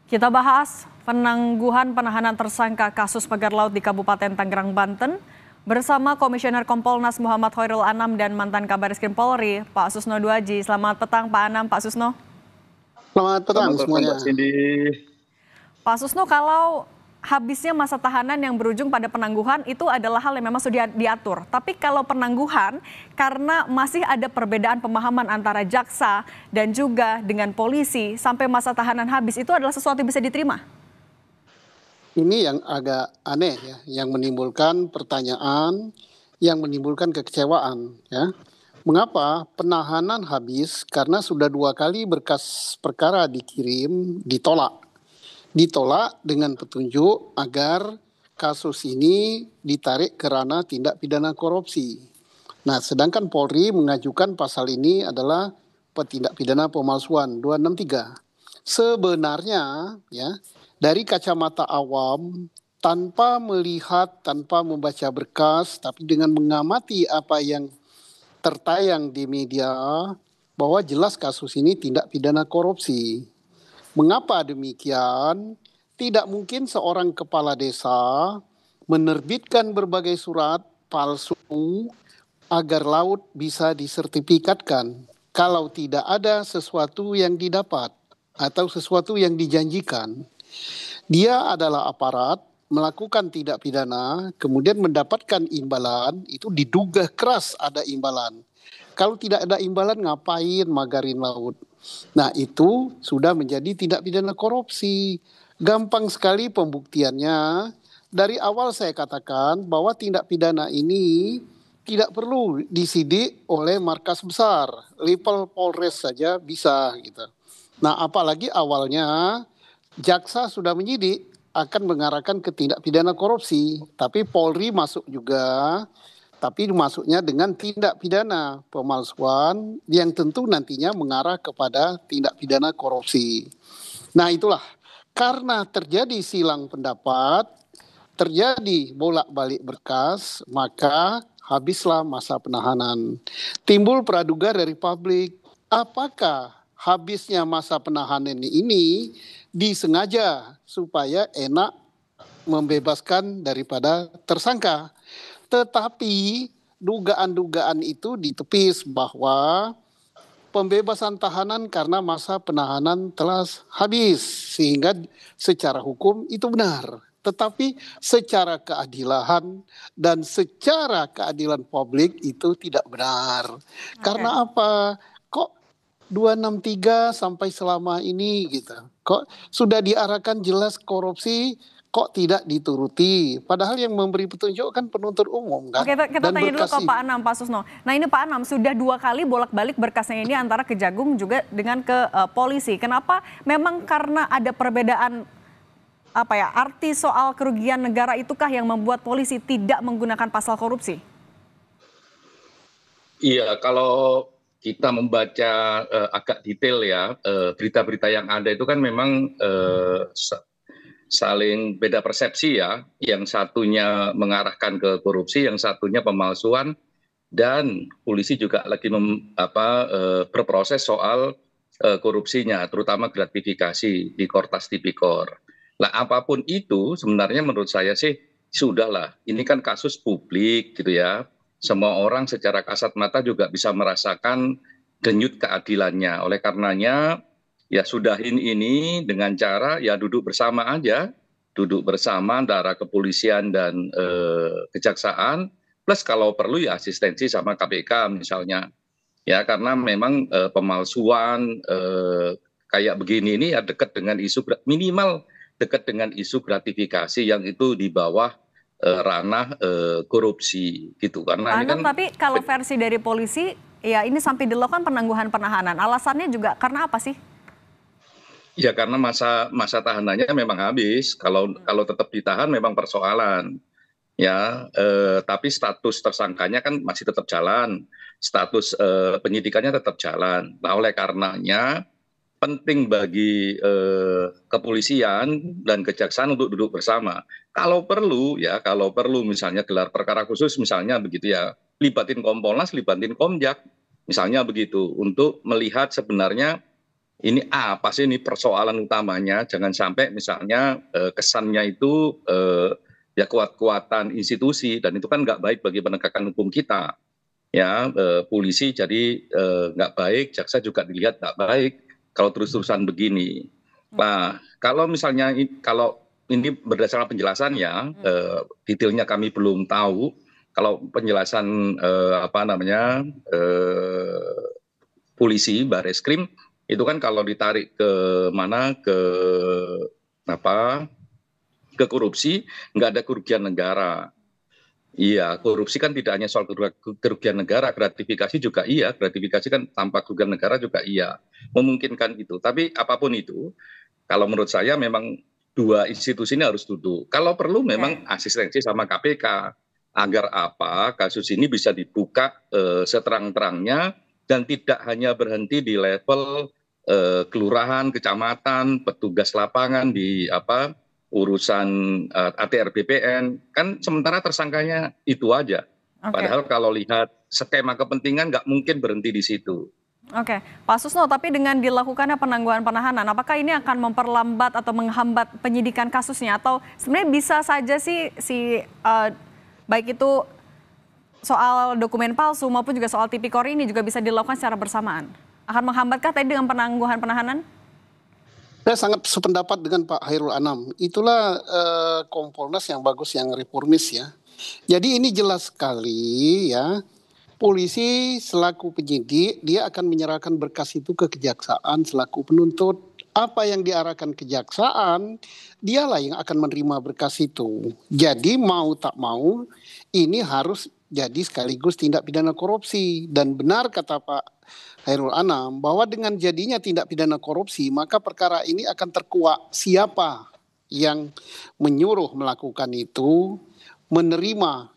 Kita bahas penangguhan penahanan tersangka kasus pagar laut di Kabupaten Tangerang, Banten bersama Komisioner Kompolnas Muhammad Khairul Anam dan mantan Kabariskim Polri, Pak Susno Duaji. Selamat petang Pak Anam, Pak Susno. Selamat petang semuanya. Mbak Cindy. Pak Susno, kalau habisnya masa tahanan yang berujung pada penangguhan itu adalah hal yang memang sudah diatur. Tapi kalau penangguhan karena masih ada perbedaan pemahaman antara jaksa dan juga dengan polisi sampai masa tahanan habis, itu adalah sesuatu yang bisa diterima? Ini yang agak aneh ya, yang menimbulkan pertanyaan, yang menimbulkan kekecewaan ya. Mengapa penahanan habis? Karena sudah 2 kali berkas perkara dikirim, ditolak dengan petunjuk agar kasus ini ditarik ke ranah tindak pidana korupsi. Nah, sedangkan Polri mengajukan pasal ini adalah tindak pidana pemalsuan 263. Sebenarnya ya, dari kacamata awam, tanpa melihat, tanpa membaca berkas, tapi dengan mengamati apa yang tertayang di media, bahwa jelas kasus ini tindak pidana korupsi. Mengapa demikian? Tidak mungkin seorang kepala desa menerbitkan berbagai surat palsu agar laut bisa disertifikatkan kalau tidak ada sesuatu yang didapat atau sesuatu yang dijanjikan. Dia adalah aparat melakukan tindak pidana, kemudian mendapatkan imbalan, itu diduga keras ada imbalan. Kalau tidak ada imbalan, ngapain magarin laut? Nah, itu sudah menjadi tindak pidana korupsi. Gampang sekali pembuktiannya. Dari awal saya katakan bahwa tindak pidana ini tidak perlu disidik oleh markas besar. Level Polres saja bisa gitu. Nah, apalagi awalnya jaksa sudah menyidik akan mengarahkan ke tindak pidana korupsi. Tapi Polri masuk juga. Tapi masuknya dengan tindak pidana pemalsuan yang tentu nantinya mengarah kepada tindak pidana korupsi. Nah, itulah karena terjadi silang pendapat, terjadi bolak-balik berkas, maka habislah masa penahanan. Timbul praduga dari publik, apakah habisnya masa penahanan ini disengaja supaya enak membebaskan daripada tersangka. Tetapi dugaan-dugaan itu ditepis bahwa pembebasan tahanan karena masa penahanan telah habis, sehingga secara hukum itu benar. Tetapi secara keadilan dan secara keadilan publik itu tidak benar. Okay. Karena apa? Kok 263 sampai selama ini gitu? Kok sudah diarahkan jelas korupsi, kok tidak dituruti? Padahal yang memberi petunjuk kan penuntut umum kan. Oke, kita tanya dulu ke Pak Anam, Pak Susno. Nah, ini Pak Anam sudah 2 kali bolak-balik berkasnya ini antara Kejagung juga dengan ke polisi. Kenapa? Memang karena ada perbedaan arti soal kerugian negara itukah yang membuat polisi tidak menggunakan pasal korupsi? Iya, kalau kita membaca agak detail ya, berita-berita yang ada itu kan memang saling beda persepsi ya. Yang satunya mengarahkan ke korupsi, yang satunya pemalsuan, dan polisi juga lagi berproses soal korupsinya, terutama gratifikasi di Kortas Tipikor. Nah, apapun itu sebenarnya menurut saya sih sudahlah. Ini kan kasus publik gitu ya. Semua orang secara kasat mata juga bisa merasakan denyut keadilannya. Oleh karenanya ya sudahin ini dengan cara ya duduk bersama aja, duduk bersama antara kepolisian dan kejaksaan, plus kalau perlu ya asistensi sama KPK misalnya. Ya karena memang pemalsuan kayak begini ini ya dekat dengan isu minimal dekat dengan isu gratifikasi yang itu di bawah ranah korupsi gitu. Karena ini kan, tapi kalau versi dari polisi ya ini sampai dilakukan penangguhan penahanan. Alasannya juga karena apa sih? Ya karena masa tahanannya memang habis. Kalau tetap ditahan memang persoalan. Ya, tapi status tersangkanya kan masih tetap jalan. Status penyidikannya tetap jalan. Nah, oleh karenanya penting bagi kepolisian dan kejaksaan untuk duduk bersama. Kalau perlu misalnya gelar perkara khusus misalnya begitu ya, libatin Kompolnas, libatin Komjak, misalnya begitu, untuk melihat sebenarnya ini apa sih ini persoalan utamanya, jangan sampai misalnya kesannya itu ya kuat-kuatan institusi, dan itu kan nggak baik bagi penegakan hukum kita. Ya, polisi jadi nggak baik, jaksa juga dilihat nggak baik kalau terus-terusan begini. Nah, kalau misalnya kalau ini berdasarkan penjelasannya, detailnya kami belum tahu. Kalau penjelasan apa namanya polisi, Bareskrim, itu kan kalau ditarik ke mana apa ke korupsi, nggak ada kerugian negara. Iya, korupsi kan tidak hanya soal kerugian negara, gratifikasi juga iya, gratifikasi kan tanpa kerugian negara juga iya, memungkinkan itu. Tapi apapun itu, kalau menurut saya memang dua institusi ini harus duduk. Kalau perlu memang asistensi sama KPK, agar apa kasus ini bisa dibuka seterang-terangnya dan tidak hanya berhenti di level kelurahan, kecamatan, petugas lapangan di apa urusan ATR BPN, kan sementara tersangkanya itu aja. Padahal kalau lihat skema kepentingan nggak mungkin berhenti di situ. Oke, Pak Susno, tapi dengan dilakukannya penangguhan penahanan, apakah ini akan memperlambat atau menghambat penyidikan kasusnya? Atau sebenarnya bisa saja sih baik itu soal dokumen palsu maupun juga soal tipikor ini juga bisa dilakukan secara bersamaan? Akan menghambatkah tadi dengan penangguhan penahanan? Saya sangat sependapat dengan Pak Hairul Anam. Itulah Kompolnas yang bagus, yang reformis ya. Jadi ini jelas sekali ya. Polisi selaku penyidik, dia akan menyerahkan berkas itu ke kejaksaan selaku penuntut. Apa yang diarahkan kejaksaan, dialah yang akan menerima berkas itu. Jadi mau tak mau, ini harus jadi sekaligus tindak pidana korupsi. Dan benar kata Pak Hairul Anam, bahwa dengan jadinya tindak pidana korupsi, maka perkara ini akan terkuak siapa yang menyuruh melakukan itu, menerima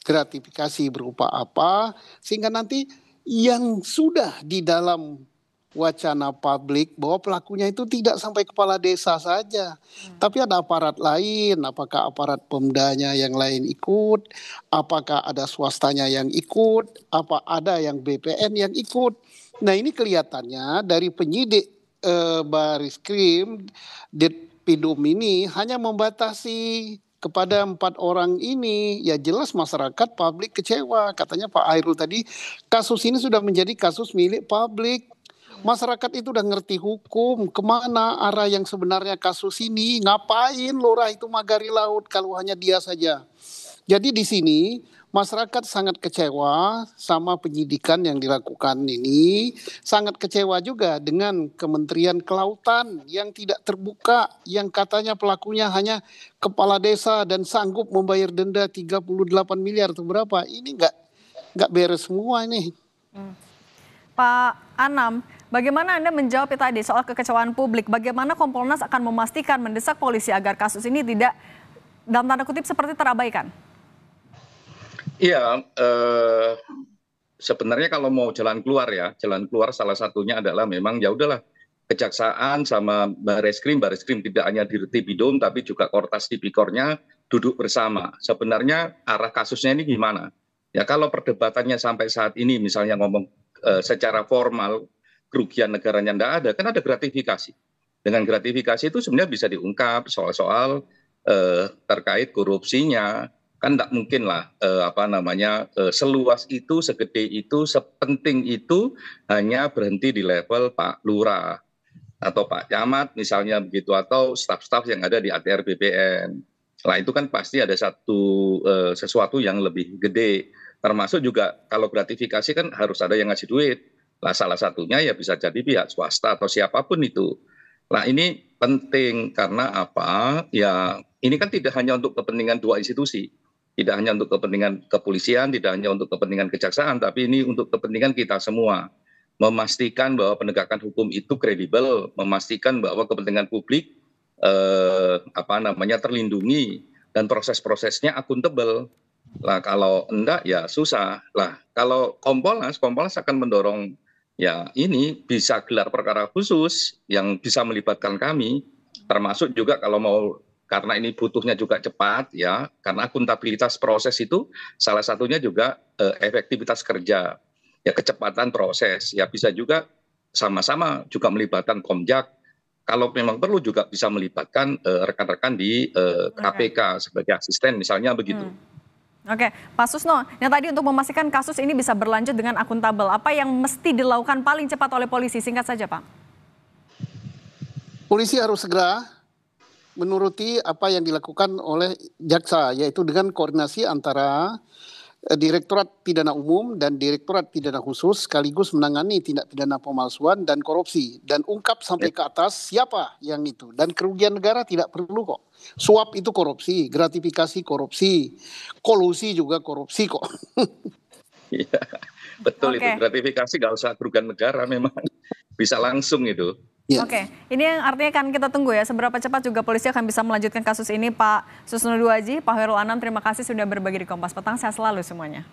gratifikasi berupa apa, sehingga nanti yang sudah di dalam wacana publik bahwa pelakunya itu tidak sampai kepala desa saja, tapi ada aparat lain. Apakah aparat Pemdanya yang lain ikut, apakah ada swastanya yang ikut, apa ada yang BPN yang ikut. Nah ini kelihatannya dari penyidik Bareskrim, Ditpidum ini hanya membatasi kepada 4 orang ini. Ya jelas masyarakat publik kecewa. Katanya Pak Hairul tadi, kasus ini sudah menjadi kasus milik publik. Masyarakat itu udah ngerti hukum, kemana arah yang sebenarnya kasus ini, ngapain lurah itu magari laut kalau hanya dia saja. Jadi di sini masyarakat sangat kecewa sama penyidikan yang dilakukan ini, sangat kecewa juga dengan Kementerian Kelautan yang tidak terbuka, yang katanya pelakunya hanya kepala desa dan sanggup membayar denda 38 miliar atau berapa. Ini nggak beres semua ini. Pak Anam, bagaimana Anda menjawab tadi soal kekecewaan publik? Bagaimana Kompolnas akan memastikan mendesak polisi agar kasus ini tidak dalam tanda kutip seperti terabaikan? Iya, sebenarnya kalau mau jalan keluar ya, jalan keluar salah satunya adalah memang ya udahlah kejaksaan sama Bareskrim tidak hanya di Ditpidum tapi juga Kortas Tipikornya duduk bersama. Sebenarnya arah kasusnya ini gimana? Ya kalau perdebatannya sampai saat ini misalnya ngomong secara formal kerugian negaranya enggak ada, kan ada gratifikasi. Dengan gratifikasi itu sebenarnya bisa diungkap soal-soal terkait korupsinya. Kan tidak mungkin lah seluas itu, segede itu, sepenting itu hanya berhenti di level Pak Lurah atau Pak Camat misalnya begitu, atau staf-staf yang ada di ATR BPN. Nah itu kan pasti ada sesuatu yang lebih gede, termasuk juga kalau gratifikasi kan harus ada yang ngasih duit. Nah salah satunya ya bisa jadi pihak swasta atau siapapun itu. Nah ini penting karena apa? Ya ini kan tidak hanya untuk kepentingan dua institusi. Tidak hanya untuk kepentingan kepolisian, tidak hanya untuk kepentingan kejaksaan, tapi ini untuk kepentingan kita semua. Memastikan bahwa penegakan hukum itu kredibel, memastikan bahwa kepentingan publik terlindungi dan proses-prosesnya akuntabel. Lah kalau enggak ya susah. Lah kalau Kompolnas akan mendorong ya ini bisa gelar perkara khusus yang bisa melibatkan kami, termasuk juga kalau mau, karena ini butuhnya juga cepat ya, karena akuntabilitas proses itu salah satunya juga efektivitas kerja, ya kecepatan proses, ya bisa juga sama-sama juga melibatkan Komjak. Kalau memang perlu juga bisa melibatkan rekan-rekan di KPK sebagai asisten misalnya begitu. Oke, Pak Susno, yang tadi untuk memastikan kasus ini bisa berlanjut dengan akuntabel, apa yang mesti dilakukan paling cepat oleh polisi? Singkat saja, Pak. Polisi harus segera menuruti apa yang dilakukan oleh jaksa, yaitu dengan koordinasi antara Direktorat Pidana Umum dan Direktorat Pidana Khusus sekaligus menangani tindak pidana pemalsuan dan korupsi dan ungkap sampai ke atas siapa yang itu, dan kerugian negara tidak perlu kok. Suap itu korupsi, gratifikasi korupsi, kolusi juga korupsi kok. Iya, betul itu. Gratifikasi nggak usah kerugian negara, memang bisa langsung itu. Ya. Oke, ini yang artinya kan kita tunggu ya seberapa cepat juga polisi akan bisa melanjutkan kasus ini. Pak Susno Duaji, Pak Hoirul Anam, terima kasih sudah berbagi di Kompas Petang. Sehat selalu semuanya.